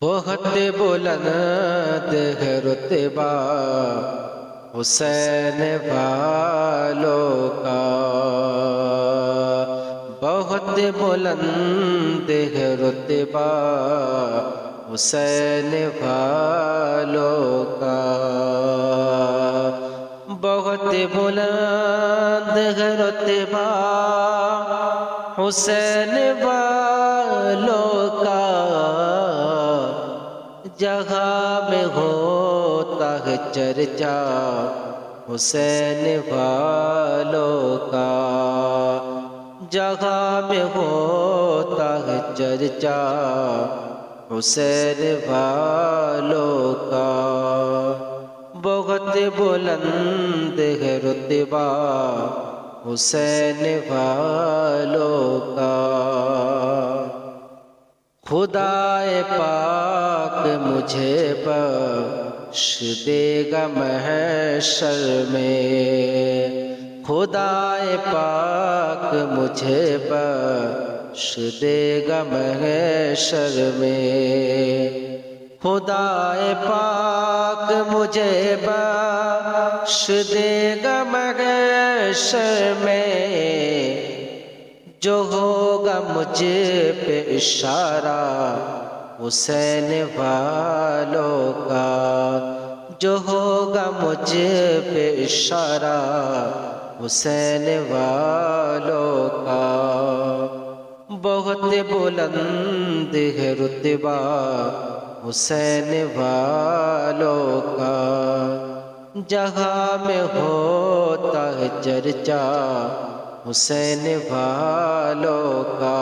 بہت بلند ہے رتبہ حسین والوں کا، بہت بلند ہے رتبہ حسین والوں کا، بہت بلند ہے رتبہ حسین والوں کا، جہاں میں ہوتا ہے چرچا حسین والوں کا، جہاں میں ہوتا ہے چرچا حسین والوں کا، بہت بلند ہے رتبہ حسین والوں کا۔ خدائے پاک مجھے بخش دے گا محشر میں، خدائے پاک مجھے بخش دے گا محشر میں، خدائے پاک مجھے بخش دے گا محشر میں، جو ہوگا مجھ پہ اشارہ حسین والوں کا، جو ہوگا مجھ پہ اشارہ حسین والوں کا، بہت بلند ہے رتبہ حسین والوں کا، جہاں میں ہوتا ہے چرچا حسین والوں کا،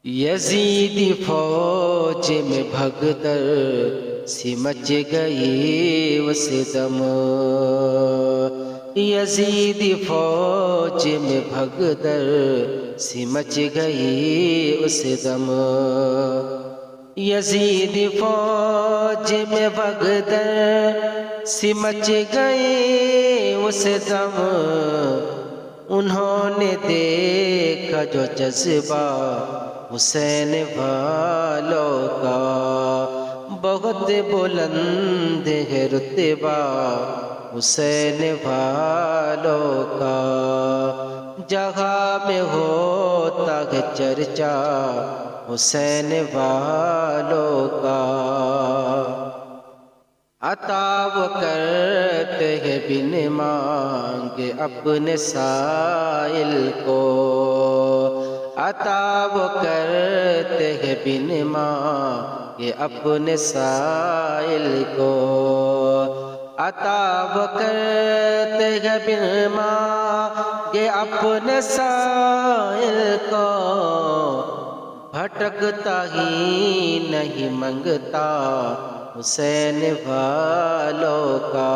یزیدی فوج میں بھگدڑ سمجھ گئی اس دم، یزیدی فوج میں بھگدڑ سمجھ گئی اس دم، یزیدی فوج میں بھگدڑ سمجھ گئی اس دم، انہوں نے دیکھا جو جذبہ حسین والوں کا، بہت بلند ہے رتبہ حسین والوں کا، جہاں میں ہوتا ہے چرچا حسین والوں کا، عطا وہ کرتے ہیں بن مانگے اپنے سائل کو، عطا وہ کرتے ہیں بن مانگے اپنے سائل کو، عطا وہ کرتے ہیں بن مانگے اپنے سائل کو، بھٹکتا ہی نہیں منگتا حسین والوں کا،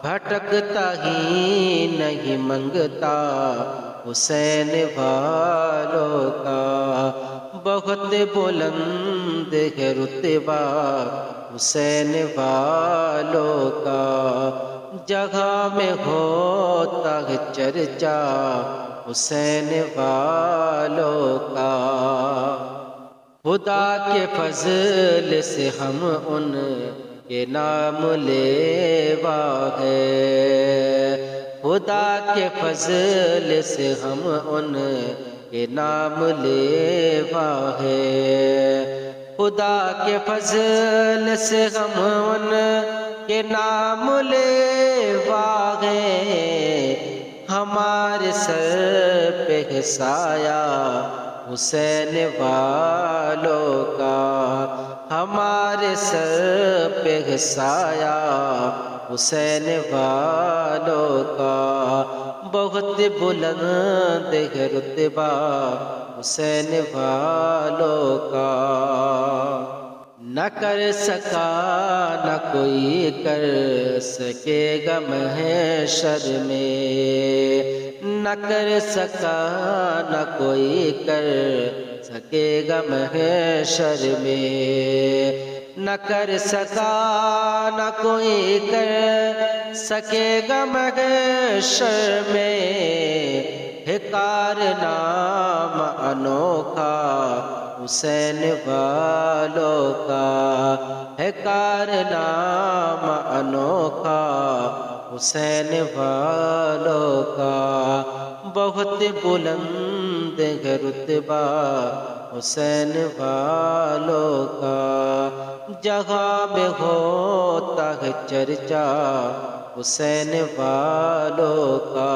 بھٹکتا ہی نہیں منگتا حسین والوں کا، بہت بلند ہے رتبہ حسین والوں کا، جگہ میں ہوتا ہے چرچا حسین والوں کا، خدا کے فضل سے ہم ان کے نام لیوا ہے، خدا کے فضل سے ہم ان کے نام لیوا ہے، خدا کے فضل سے ہم ان کے نام لیوا ہے، ہمارے سر پہ ہے سایہ حسین والوں کا، ہمارے سر پہ ہے سایہ حسین والوں کا، بہت بلند ہے رتبہ حسین والوں کا، نہ کر سکا نہ کوئی کر سکے گا محشر میں، نہ کر سکا نہ کوئی کر سکے گا محشر میں، نہ کر سکا نہ کوئی کر سکے گا محشر میں، ہے کارنامہ انوکھا حسین والوں کا ہے کارنامہ انوکھا، حسین والوں کا بہت بلند ہے رتبہ، حسین والوں کا جہاں میں ہوتا ہے چرچا، حسین والوں کا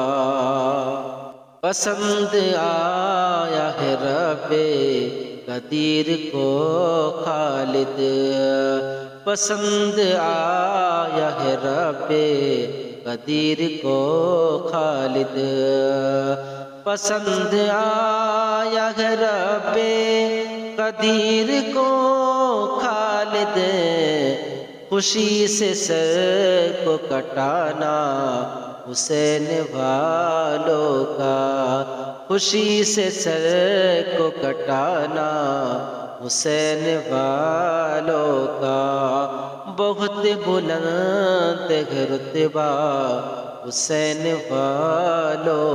پسند آیا ہے رب قدیر کو خالد، پسند آیا ہے رب قدیر کو خالد، پسند آیا ہے رب قدیر کو خالد، خوشی سے سر کو کٹانا حسین والوں کا، خوشی سے سر کو کٹانا حسین والوں کا بہت بلند ہے رتبہ، حسین والوں